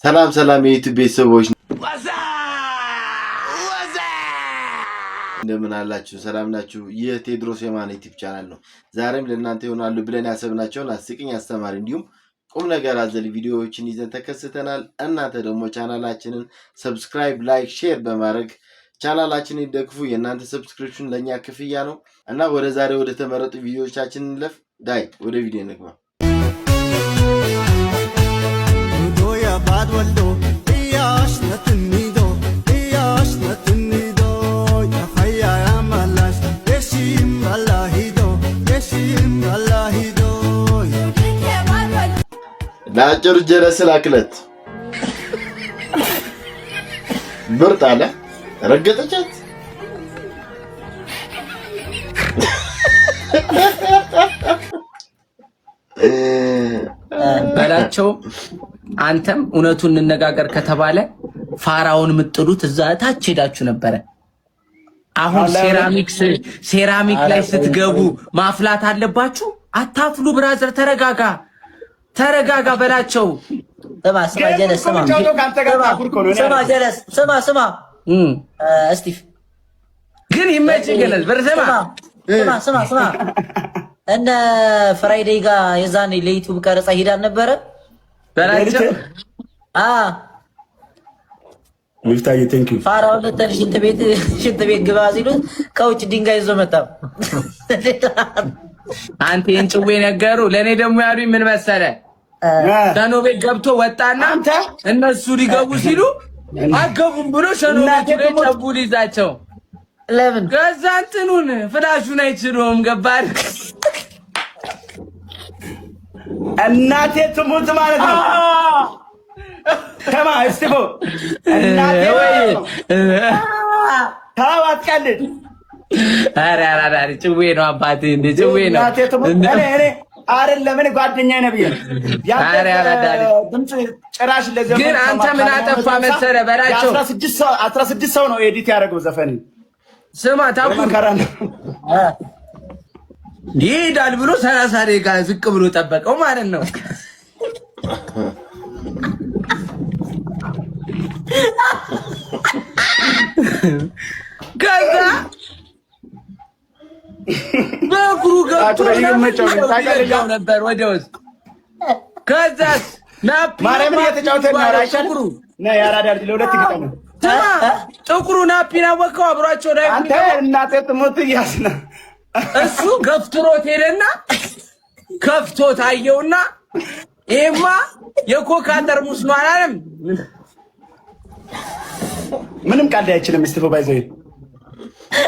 ሰላም ሰላም የዩቲዩብ ቤተሰቦች እንደምን አላችሁ? ሰላም ናችሁ? ይህ ቴድሮስ የማን ዩቲዩብ ቻናል ነው። ዛሬም ለእናንተ ይሆናሉ ብለን ያሰብናቸውን አስቂኝ፣ አስተማሪ እንዲሁም ቁም ነገር አዘል ቪዲዮዎችን ይዘን ተከስተናል። እናንተ ደግሞ ቻናላችንን ሰብስክራይብ፣ ላይክ፣ ሼር በማድረግ ቻናላችንን ይደግፉ። የእናንተ ሰብስክሪፕሽን ለኛ ክፍያ ነው እና ወደ ዛሬ ወደ ተመረጡ ቪዲዮዎቻችን እንለፍ። ዳይ ወደ ቪዲዮ እንግባ። ለአጭር ጀለስ ላክለት ብርጥ አለ ረገጠቻት በላቸው። አንተም እውነቱን እንነጋገር ከተባለ ፋራውን ምጥሉት እዛ ታች ሄዳችሁ ነበረ። አሁን ሴራሚክ ላይ ስትገቡ ማፍላት አለባችሁ። አታፍሉ ብራዘር፣ ተረጋጋ በላቸው። ስማ ጀለስ ስማ እስቲፍ ግን ይመችህ ገለስ በርሰማ ስማ እነ ፍራይዴይ ጋር የዛኔ ለዩቲዩብ ቀረጻ ሄዳል ነበረ በላቸው። ሚፍታዬ ቴንክ ዩ ፋራው ለተን ሽንት ቤት ግባ ሲሉት ከውጭ ድንጋይ ይዞ መጣ። አንተ እንጭዌ ነገሩ ለኔ ደግሞ ያሉኝ ምን መሰለ? ሸኖ ቤት ገብቶ ወጣና እነሱ ሊገቡ ሲሉ አገቡም ብሎ ሸኖ ቤት ላይ ጨቡ ሊይዛቸው ለምን ከዛ እንትኑን ፍላሹን አይችሉም። ገባር እናቴ ትሙት ማለት ነው። ተማ እስቲቦ እናቴ ታዋት ቀልድ አረ ጭዌ ነው አባቴ፣ እንደ ጭዌ ነው እናቴ ትሙት እኔ አይደለም እኔ ጓደኛዬ ነብዬ ድምፅ ጭራሽ ለዘፈን ግን አንተ ምን አጠፋ መሰለህ በላቸው። 16 ሰው ነው ኤዲት ያደረገው ዘፈን። ስማ ታውቁ ይሄዳል ብሎ 30 ደቂቃ ዝቅ ብሎ ጠበቀው ማለት ነው። ከዛ በእግሩ ገብቶ ነበር ወደ ውስጥ። ከዛስ ናፒ ማርያምን እየተጫወተ ነው። አይሻልኩሩ ና ያራዳ ልጅ ለሁለት ይገጣ ነው። ጥቁሩ ናፒን አወቀው አብሯቸው ላይ አንተ እናቴ ትሞት እያስና እሱ ገፍትሮት ሄደና ከፍቶት አየውና ይሄማ የኮካ ጠርሙስ ነው አላለም። ምንም ቃል አይችልም። እስቲፎ ባይዘይ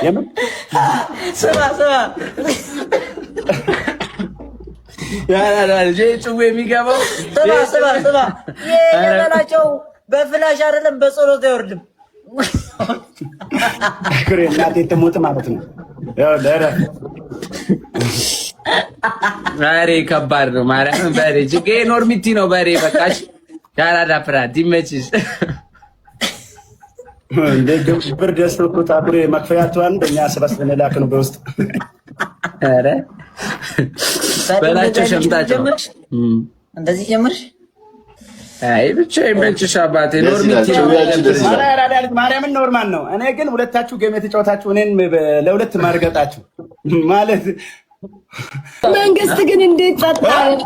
የምን ስማ ያላ ልጅ ጭዌ የሚገባው ስማ የበላቸው በፍላሽ አይደለም በጸሎት አይወርድም። አክሬ እናቴ ትሞት ማለት ነው። ያው ለራ በሬ ከባድ ነው ማለት በሬ ጅጌ ኖርሚቲ ነው በሬ በቃሽ። ያራዳ ፍራት ይመችሽ። እንደ ግብር ደስተው ታብሬ መክፈያቷን በእኛ ሰበስ ለላክ ነው በውስጥ አረ በላቸው ሸምጣቸው እንደዚህ ጀምርሽ። አይ ብቻ ይመችሽ አባቴ። ኖርሚቲ ነው ማርያምን ኖርማል ነው። እኔ ግን ሁለታችሁ ጌም የተጫወታችሁ እኔን ለሁለት ማርገጣችሁ ማለት መንግስት ግን እንዴት ጸጥ አለ?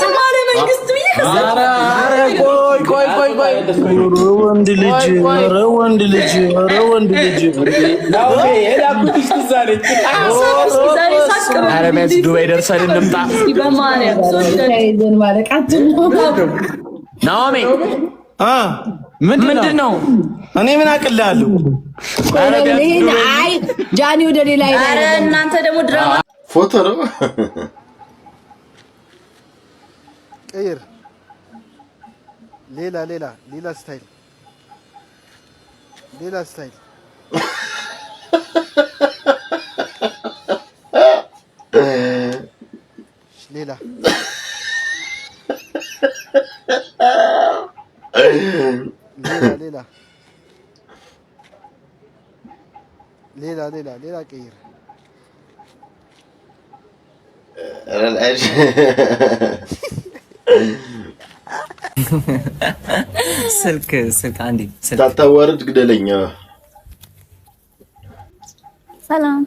ሰማለ መንግስት ቆይ ወንድ ልጅ ዱባይ ደርሰን እንምጣ። ናኦሚ ምንድን ነው? እኔ ምን አቅልሃለሁ? አይ ጃኒ ወደ ሌላ ኧረ እናንተ ደግሞ ድራማ ፎቶ ነው። ቀይር ሌላ ስታይል ሌላ ቀይር ስልክ አንዴ ስልክ ታታወርድ ግደለኛ። ሰላም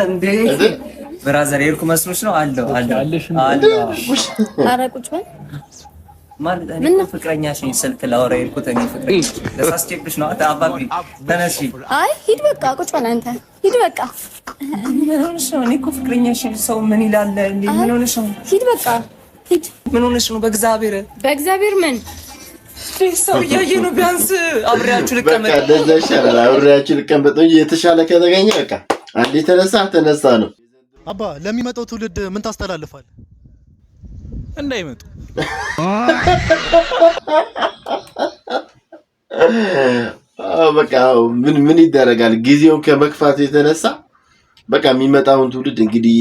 እንዴ ብራዘር የልኩ መስሎሽ ነው? አለው ኧረ ቁጭ በል ማለት እኔ ፍቅረኛሽ ስልክ ላወራ የልኩት እኔ ፍቅረኛ ለሳስቼብሽ ነው። አባቢ ተነሺ። አይ ሂድ በቃ ቁጭ በል አንተ ሂድ በቃ። ምን ሆነሽ ነው? እኔ እኮ ፍቅረኛሽ ሰው ምን ይላል እንዴ? ምን ሆነሽ ነው? ሂድ በቃ ሂድ። ምን ሆነሽ ነው? በእግዚአብሔር ምን ሰው እያየ ነው። ቢያንስ አብሬያችሁ ልቀመጥ። በቃ እንደዛ ይሻላል። አብሬያችሁ ልቀመጥ እንጂ የተሻለ ከተገኘ በቃ አንዴ ተነሳ ነው። አባ ለሚመጣው ትውልድ ምን ታስተላልፋል? እንዳይመጡ በቃ ምን ይደረጋል? ጊዜውን ከመክፋት የተነሳ በቃ የሚመጣውን ትውልድ እንግዲህ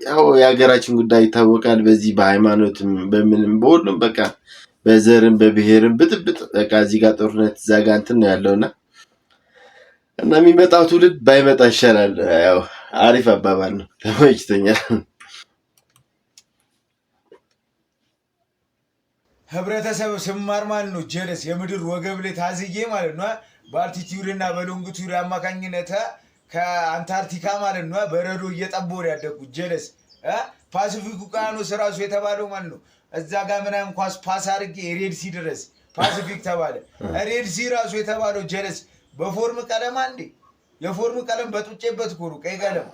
ያው የሀገራችን ጉዳይ ይታወቃል። በዚህ በሃይማኖትም በምንም በሁሉም በቃ በዘርም በብሔርም ብጥብጥ በቃ እዚህ ጋር ጦርነት እዛ ጋር እንትን ነው ያለውና እና የሚመጣው ትውልድ ባይመጣ ይሻላል። ያው አሪፍ አባባል ነው፣ ተመችቶኛል። ህብረተሰብ ስማር ማለት ነው ጀለስ የምድር ወገብ ላይ ታዝዬ ማለት ነው በአልቲቲዩድ እና በሎንግቲዩድ አማካኝነት ከአንታርክቲካ ማለት ነው በረዶ እየጠቦር ያደጉት ጀለስ ፓሲፊክ ውቅያኖስ ራሱ የተባለው ማለት ነው እዛ ጋር ምናምን ኳስ ፓስ አድርጌ ሬድ ሲ ድረስ ፓሲፊክ ተባለ። ሬድ ሲ ራሱ የተባለው ጀለስ በፎርም ቀለም አንዴ የፎርም ቀለም በጡጬበት ኮሩ ቀይ ቀለም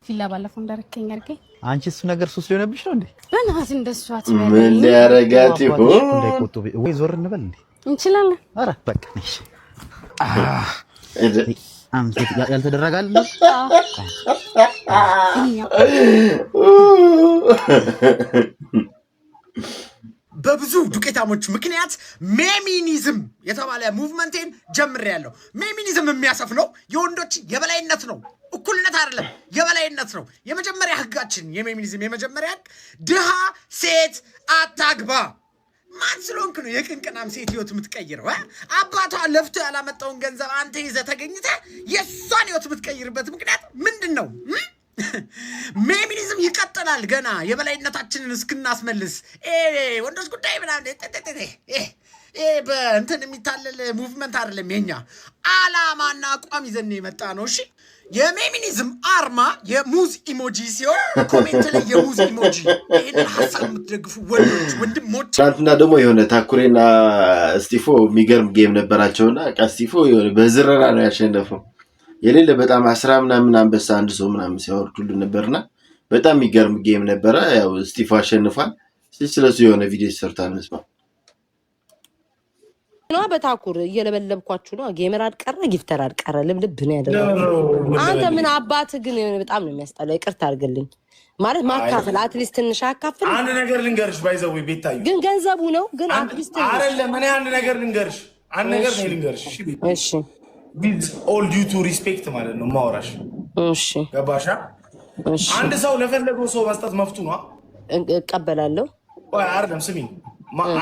ፊላ ባለፈው እንዳረከኝ አድርገኝ። አንቺ እሱ ነገር ሱስ ሊሆነብሽ ነው እንዴ? በእናትህ እንደሱ አትበል። ምን ሊያረጋት ይሆን? እንዳይቆጡ ወይ ዞር እንበል እንዴ? እንችላለን። ኧረ በቃ ነሽ ያልተደረጋል በብዙ ዱቄታሞች ምክንያት ሜሚኒዝም የተባለ ሙቭመንቴን ጀምሬያለሁ። ሜሚኒዝም የሚያሰፍነው የወንዶች የበላይነት ነው፣ እኩልነት አይደለም፣ የበላይነት ነው። የመጀመሪያ ህጋችን የሜሚኒዝም የመጀመሪያ ህግ ድሃ ሴት አታግባ። ማን ስለሆንክ ነው የቅንቅናም ሴት ህይወት የምትቀይረው? አባቷ ለፍቶ ያላመጣውን ገንዘብ አንተ ይዘህ ተገኝተህ የእሷን ህይወት የምትቀይርበት ምክንያት ምንድን ነው? ሜሚኒዝም ይቀጥላል ገና የበላይነታችንን እስክናስመልስ። ወንዶች ጉዳይ ምናምን በእንትን የሚታለል ሙቭመንት አይደለም። የኛ አላማና አቋም ይዘን የመጣ ነው። እሺ የሜሚኒዝም አርማ የሙዝ ኢሞጂ ሲሆን ኮሜንት ላይ የሙዝ ኢሞጂ ይህን ሀሳብ የምትደግፉ ወንድሞች። ትናንትና ደግሞ የሆነ ታኩሬና ስቲፎ የሚገርም ጌም ነበራቸውና ስቲፎ የሆነ በዝረራ ነው ያሸነፈው። የሌለ በጣም 10 ምናምን አንበሳ አንድ ሰው ምናምን ሲያወርዱልን ነበርና በጣም የሚገርም ጌም ነበረ። ያው ስቲፎ አሸንፏል። ስለሱ የሆነ ቪዲዮ ሰርታል መስማ ነው። በታኩር እየለበለብኳችሁ ነው። ጌመር አልቀረ ጊፍተር አልቀረ ልብልብ ነው ያደረገው። አንተ ምን አባት ግን በጣም ነው የሚያስጠላ። ይቅርታ አድርግልኝ ማለት ማካፈል አትሊስት ትንሽ አካፈል። አንድ ነገር ልንገርሽ ባይዘው ቤታዩ ግን ገንዘቡ ነው ግን አትሊስት አይደለም። እኔ አንድ ነገር ልንገርሽ እሺ ቢዝ ኦል ዲው ቱ ሪስፔክት ማለት ነው ማውራሽ። እሺ ገባሻ? እሺ አንድ ሰው ለፈለገው ሰው መስጠት መፍቱ ነው። እቀበላለሁ። አይደለም ስሚ፣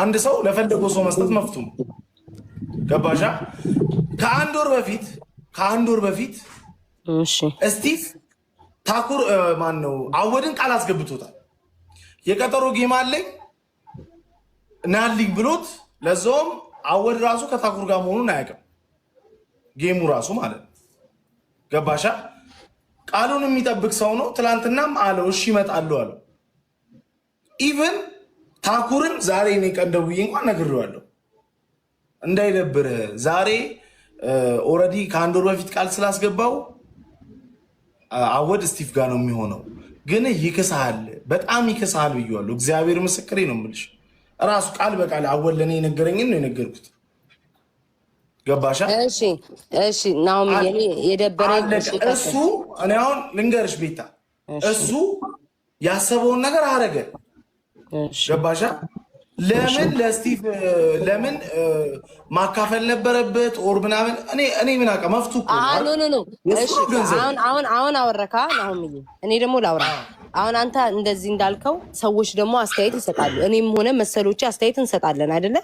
አንድ ሰው ለፈለገው ሰው መስጠት መፍቱ ነው። ገባሻ? ከአንድ ወር በፊት እሺ ስቲቭ ታኩር ማን ነው አወድን ቃል አስገብቶታል። የቀጠሮ ጌም አለኝ ናልኝ ብሎት፣ ለዛውም አወድ ራሱ ከታኩር ጋር መሆኑን አያውቅም። ጌሙ ራሱ ማለት ነው። ገባሻ? ቃሉን የሚጠብቅ ሰው ነው። ትላንትናም አለው እሺ እመጣለሁ አለው። ኢቭን ታኩርን ዛሬ እኔ ቀን ደውዬ እንኳን ነግሬዋለሁ እንዳይደብር ዛሬ ኦልሬዲ ከአንድ ወር በፊት ቃል ስላስገባው አወድ ስቲቭ ጋር ነው የሚሆነው። ግን ይክሳል፣ በጣም ይክሳል ብዬዋለሁ። እግዚአብሔር ምስክሬ ነው የምልሽ። ራሱ ቃል በቃል አወድ ለእኔ የነገረኝን ነው የነገርኩት። ገባሻ? እሺ ናውም የኔ የደበረኝ እሱ እኔ አሁን ልንገርሽ ቤታ፣ እሱ ያሰበውን ነገር አረገ። ገባሻ? ለምን ለስቲቭ ለምን ማካፈል ነበረበት ኦር ምናምን? እኔ ምን አውቃ መፍቱ እኮ ኖ እሺ አሁን አወረካ ናውም እኔ ደግሞ ላውራ። አሁን አንተ እንደዚህ እንዳልከው ሰዎች ደግሞ አስተያየት ይሰጣሉ። እኔም ሆነ መሰሎቼ አስተያየት እንሰጣለን አይደለ?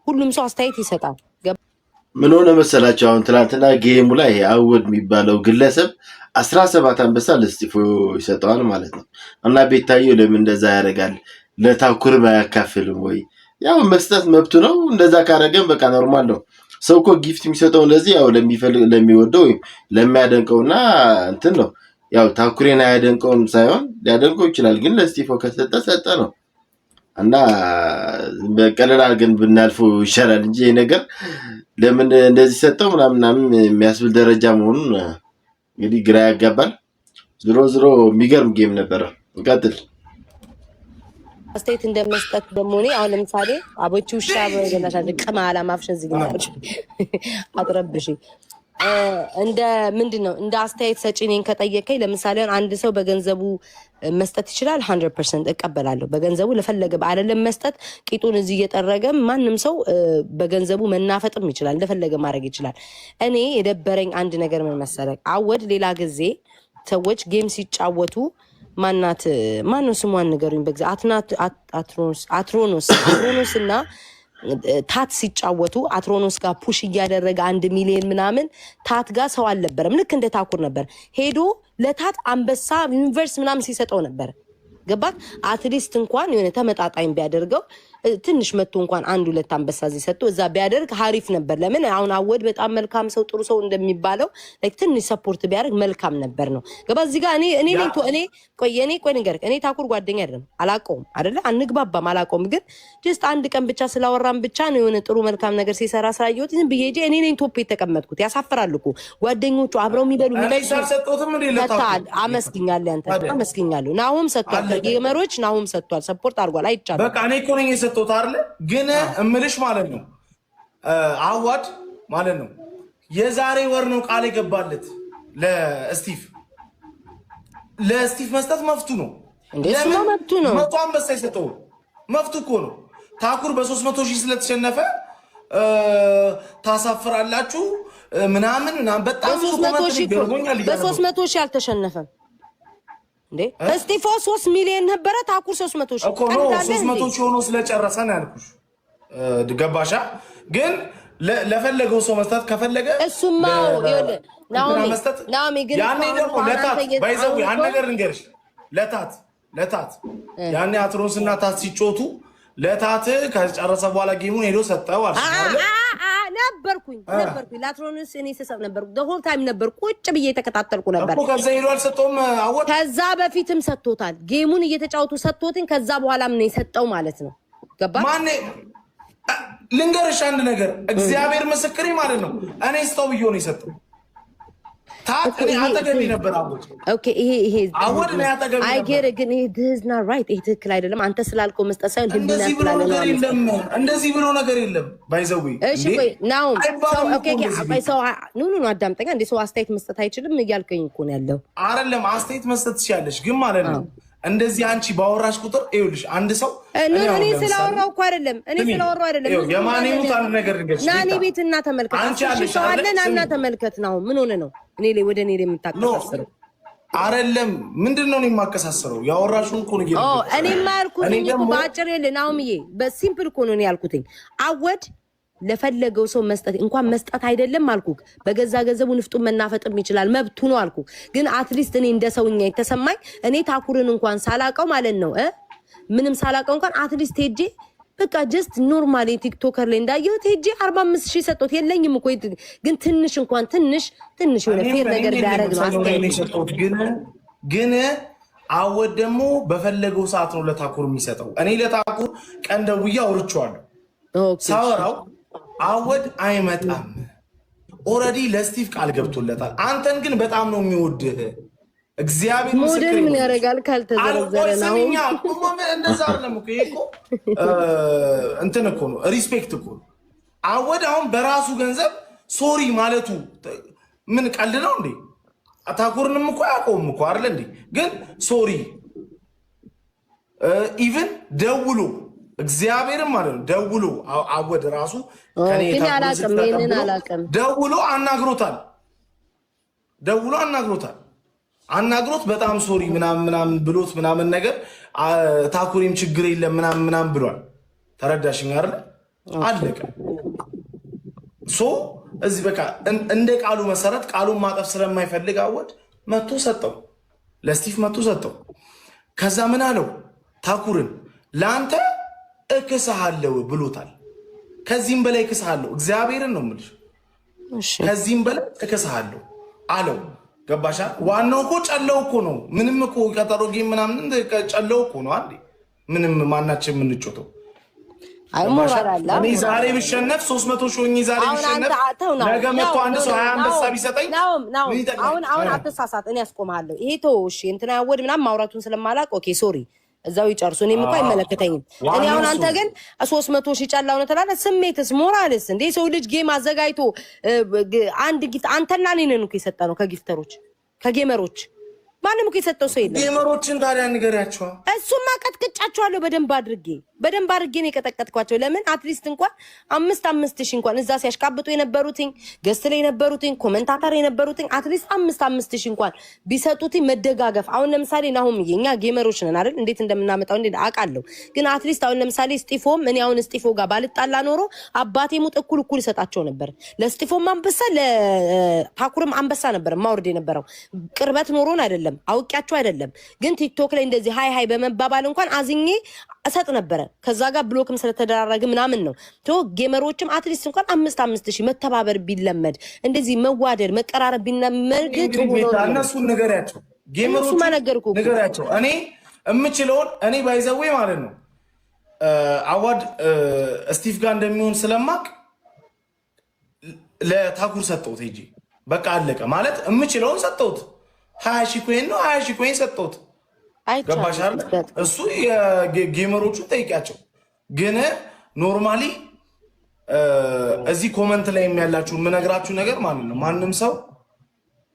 ሁሉም ሰው አስተያየት ይሰጣል። ምን ሆነ መሰላችሁ? አሁን ትናንትና ጌሙ ላይ አወድ የሚባለው ግለሰብ 17 አንበሳ ለስቲፎ ይሰጠዋል ማለት ነው። እና ቤታዮ ለምን እንደዛ ያደርጋል? ለታኩርም አያካፍልም ወይ? ያው መስጠት መብቱ ነው። እንደዛ ካረገም በቃ ኖርማል ነው። ሰው እኮ ጊፍት የሚሰጠው ለዚህ ያው ለሚወደው ለሚያደንቀውና እንትን ነው። ያው ታኩሬን አያደንቀውም ሳይሆን ሊያደንቀው ይችላል፣ ግን ለስቲፎ ከሰጠ ሰጠ ነው። እና በቀለል አድርገን ብናልፈው ይሻላል እንጂ ይሄ ነገር ለምን እንደዚህ ሰጠው ምናምን የሚያስብል ደረጃ መሆኑን እንግዲህ ግራ ያጋባል። ዝሮ የሚገርም ጌም ነበረ። እንቀጥል። አስተያየት እንደመስጠት ደግሞ እኔ አሁን ለምሳሌ አቦቹ ውሻ በገናሻለ ቀማላ ማፍሸን ዝግኛለች አጥረብሽ እንደ ምንድነው እንደ አስተያየት ሰጪ ነኝ ከጠየቀኝ ለምሳሌ አንድ ሰው በገንዘቡ መስጠት ይችላል 100% እቀበላለሁ። በገንዘቡ ለፈለገ አይደለም መስጠት ቂጡን እዚህ እየጠረገ ማንም ሰው በገንዘቡ መናፈጥም ይችላል፣ እንደፈለገ ማድረግ ይችላል። እኔ የደበረኝ አንድ ነገር ምን መሰለህ? አወድ ሌላ ጊዜ ሰዎች ጌም ሲጫወቱ ማነው ስሟን ንገሩኝ በግዛ አትሮኖስ እና ታት ሲጫወቱ አትሮኖስ ጋር ፑሽ እያደረገ 1 ሚሊዮን ምናምን ታት ጋር ሰው አልነበረም። ልክ እንደ ታኩር ነበር ሄዶ ለታት አንበሳ ዩኒቨርስ ምናምን ሲሰጠው ነበር። ገባት? አትሊስት እንኳን የሆነ ተመጣጣኝ ቢያደርገው ትንሽ መጥቶ እንኳን 1-2 አንበሳ እዚህ እዛ ቢያደርግ ሀሪፍ ነበር። ለምን አሁን አወድ በጣም መልካም ሰው ጥሩ ሰው እንደሚባለው ትንሽ ሰፖርት ቢያደርግ መልካም ነበር ነው። ገባ? እዚህ ጋር እኔ ቆይ ንገርክ፣ እኔ ታኩር ጓደኛ አይደለም አላውቀውም አይደለ? አንግባባም አላውቀውም። ግን ጀስት አንድ ቀን ብቻ ስላወራን ብቻ ነው የሆነ ጥሩ መልካም ነገር ሲሰራ ስላየሁት ዝም ብዬ እኔ ነኝ ቶፕ የተቀመጥኩት። ያሳፍራል እኮ ጓደኞቹ አብረው የሚበሉ አመስግኛለሁ። አንተ አመስግኛለሁ። ናሁም ሰጥቷል፣ ጌመሮች ናሁም ሰጥቷል፣ ሰፖርት አድርጓል። አይቻልም። በቃ እኔ እኮ ነኝ የሰጠሁት አይደል? ግን እምልሽ ማለት ነው አዋድ ማለት ነው የዛሬ ወር ነው ቃል የገባለት ለስቲቭ መስጠት መፍቱ ነው። ለምን መፍቱ ነው? መቶ አንበሳ የሰጠው መፍቱ እኮ ነው። ታኩር በ300,000 ስለተሸነፈ ታሳፍራላችሁ ምናምን በጣም በ300,000 አልተሸነፈም እንዴ? እስቲፎ 3 ሚሊዮን ነበረ፣ ታኩር 300,000 እኮ ነው። 300,000 ሆኖ ስለጨረሰ ነው ያልኩሽ። ገባሻ? ግን ለፈለገው ሰው መስጠት ከፈለገ እሱማ ናኦሚ ግን ያኔ ደግሞ ለታት ባይዘው ያን ነገር ልንገርሽ፣ ለታት ያኔ አትሮንስ እና ታት ሲጮቱ ለታት ከጨረሰ በኋላ ጌሙን ሄዶ ሰጠው አልሽ ነበርኩኝ ላትሮንስ እኔ ሰሰብ ነበር ሆል ታይም ነበር ቁጭ ብዬ የተከታተልኩ ነበር እኮ። ከዛ ሄዶ አልሰጠውም አወት ከዛ በፊትም ሰጥቶታል። ጌሙን እየተጫወቱ ሰጥቶትን ከዛ በኋላም ነው የሰጠው ማለት ነው። ገባ? ማን ልንገርሽ አንድ ነገር እግዚአብሔር ምስክሬ ማለት ነው እኔ ስጠው ብዬ ነው የሰጠው። ታጥኔ አጠገቢ ነበር አወት። ኦኬ ይሄ አወት ነው አጠገቢ ነበር። አይ ጌት ግን ይሄ this not right። ይሄ ትክክል አይደለም። አንተ ስላልከው መስጠት ሳይሆን ህሊና ስላለ ነው። እንደዚህ ብሎ ነገር የለም ባይዘው። እሺ ቆይ ናው ሰው ኖ አዳምጠኛ። እንደ ሰው አስተያየት መስጠት አይችልም እያልከኝ እኮ ነው ያለው። አይደለም አስተያየት መስጠት ትችያለሽ፣ ግን ማለት ነው እንደዚህ አንቺ ባወራሽ ቁጥር ይኸውልሽ አንድ ሰው እኔ ስላወራው እኮ አይደለም የማንኙት አንድ ነገር ልንገርሽ ና እኔ ቤት እና ተመልከት። አንቺ ሰው አለን እና ተመልከት ነው። ምን ሆነ ነው እኔ ላይ ወደ እኔ ላይ የምታቀሳስረው? አይደለም ምንድነው እኔ የማቀሳስረው? ያወራሽውን እኮ ነው እኔማ ያልኩትኝ እኮ በአጭር የለ ናኦምዬ፣ በሲምፕል እኮ ነው ያልኩትኝ። አወድ ለፈለገው ሰው መስጠት እንኳን መስጠት አይደለም አልኩ። በገዛ ገንዘቡ ንፍጡን መናፈጥም ይችላል መብቱ ነው አልኩ። ግን አትሊስት እኔ እንደ ሰውኛ የተሰማኝ እኔ ታኩርን እንኳን ሳላቀው ማለት ነው ምንም ሳላቀው እንኳን አትሊስት ሄጄ በቃ ጀስት ኖርማሊ ቲክቶከር ላይ እንዳየሁት ሄጄ 45,000 ሰጥቶት የለኝም እኮ ግን ትንሽ እንኳን ትንሽ የሆነ ፌር ነገር ቢያደርግ ነው አስተያየት። ግን አወድ ደግሞ በፈለገው ሰዓት ነው ለታኩር የሚሰጠው። እኔ ለታኩር ቀን ደውዬ አውርቼዋለሁ። ሳወራው አወድ አይመጣም ኦልሬዲ ለስቲቭ ቃል ገብቶለታል። አንተን ግን በጣም ነው የሚወድህ። እግዚአብሔር ምስክር ምን ያደርጋል ካልተዘረዘረ ነው። እንደዛ አይደለም እኮ ይሄ እኮ እንትን እኮ ነው ሪስፔክት እኮ። አወድ አሁን በራሱ ገንዘብ ሶሪ ማለቱ ምን ቀልድ ነው እንዴ? ታኩርንም እኮ ያቆም እኮ አይደል እንዴ? ግን ሶሪ ኢቭን ደውሎ እግዚአብሔርም ማለት ነው ደውሎ አወድ ራሱ ደውሎ አናግሮት በጣም ሶሪ ምናምን ብሎት ምናምን ነገር ታኩሪም ችግር የለም ምናምን ብሏል። ተረዳሽኝ አይደል? አለቀ። ሶ እዚህ በቃ እንደ ቃሉ መሰረት ቃሉን ማጠፍ ስለማይፈልግ አወድ መጥቶ ሰጠው፣ ለስቲፍ መጥቶ ሰጠው። ከዛ ምን አለው ታኩርን ለአንተ እክስሃለሁ ብሎታል። ከዚህም በላይ እክስሃለሁ፣ እግዚአብሔርን ነው የምልሽ፣ ከዚህም በላይ እክስሃለሁ አለው። ገባሻ? ዋናው እኮ ጨለው እኮ ነው። ምንም እኮ ቀጠሮ ጌም ምናምን ጨለው እኮ ነው አንዴ ምንም ማናችን የምንጮተው። እኔ ዛሬ ብሸነፍ 300 ሺህ ሆኜ ዛሬ ብሸነፍ ነገ መጥቶ አንድ ሰው 20 አንበሳ ቢሰጠኝ አሁን አትሳሳት። እኔ ያስቆምሃለሁ። ይሄ ተው እሺ። እንትና ያወድ ምናምን ማውራቱን ስለማላውቅ ኦኬ ሶሪ፣ እዛው ይጨርሱ። እኔም እኮ አይመለከተኝም። እኔ አሁን አንተ ግን 300 ሺህ ጨላው ነው ትላለህ። ስሜትስ ሞራልስ እንዴ? ሰው ልጅ ጌም አዘጋጅቶ አንድ ጊፍት አንተና እኔ ነን እኮ የሰጠነው ከጊፍተሮች ከጌመሮች ማንም እኮ የሰጠው ሰው የለም። ጌመሮችን ታዲያ ንገሪያቸው። እሱማ ቀጥቅጫቸዋለሁ በደንብ አድርጌ ነው የቀጠቀጥኳቸው። ለምን አትሊስት እንኳን 5 ሺህ እንኳን እዛ ሲያሽቃብጡ የነበሩትኝ ገስት ላይ የነበሩትኝ ኮሜንታተር የነበሩትኝ አትሊስት 5 ሺህ እንኳን ቢሰጡትኝ መደጋገፍ። አሁን ለምሳሌ ናሁም እኛ ጌመሮች ነን አይደል? እንዴት እንደምናመጣው እንዴ አውቃለሁ። ግን አትሊስት አሁን ለምሳሌ ስጢፎም እኔ አሁን ስጢፎ ጋር ባልጣላ ኖሮ አባቴ ሙጥ እኩል ይሰጣቸው ነበር። ለስጢፎም አንበሳ ለታኩርም አንበሳ ነበር ማውርድ የነበረው። ቅርበት ኖሮን አይደለም አውቂያቸው አይደለም። ግን ቲክቶክ ላይ እንደዚህ ሃይ በመባባል እንኳን አዝኜ እሰጥ ነበረ። ከዛ ጋር ብሎክም ስለተደራረገ ምናምን ነው። ጌመሮችም አትሊስት እንኳን 5 ሺህ መተባበር ቢለመድ እንደዚህ መዋደድ መቀራረብ ቢለመድ ጥሩ ነው። እነሱን ንገሪያቸው፣ ጌመሮቹ ንገሪያቸው። እኔ የምችለውን እኔ ባይዘዌ ማለት ነው አዋድ ስቲፍ ጋር እንደሚሆን ስለማቅ ለታኩር ሰጠሁት። ሂጂ በቃ አለቀ ማለት የምችለውን ሰጠሁት። 20 ሺህ ኮይን ነው 20 ሺህ ኮይን ሰጠሁት። ገባሽ አይደል? እሱ የጌመሮቹን ጠይቂያቸው። ግን ኖርማሊ እዚህ ኮመንት ላይ የሚያላችሁ የምነግራችሁ ነገር ማለት ነው ማንም ሰው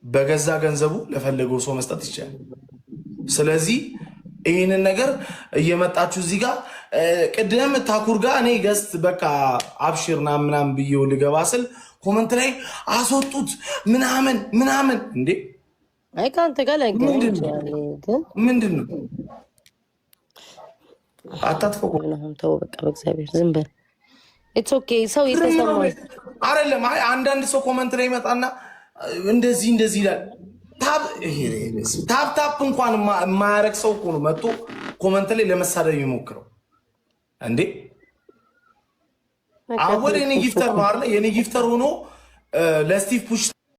በገዛ ገንዘቡ ለፈለገው ሰው መስጠት ይችላል። ስለዚህ ይህንን ነገር እየመጣችሁ እዚህ ጋር ቅድም ታኩር ጋር እኔ ገስት በቃ አብሽርና ምናምን ብዬው ልገባ ስል ኮመንት ላይ አስወጡት ምናምን እንዴ አይ ካንተ ጋር ላይ ምንድን ነው አታጥፈው ነው። ተው በቃ በእግዚአብሔር ዝም በል። ኢትስ ኦኬ። ሰው የተሰማው አይደለም። አይ አንዳንድ ሰው ኮመንት ላይ ይመጣና እንደዚህ ይላል። ታፕ እንኳን የማያረግ ሰው እኮ ነው መጥቶ ኮመንት ላይ ለመሳደብ የሚሞክረው እንዴ። አወደ የኔ ጊፍተር ነው አይደል? የኔ ጊፍተር ሆኖ ለስቲቭ ፑሽ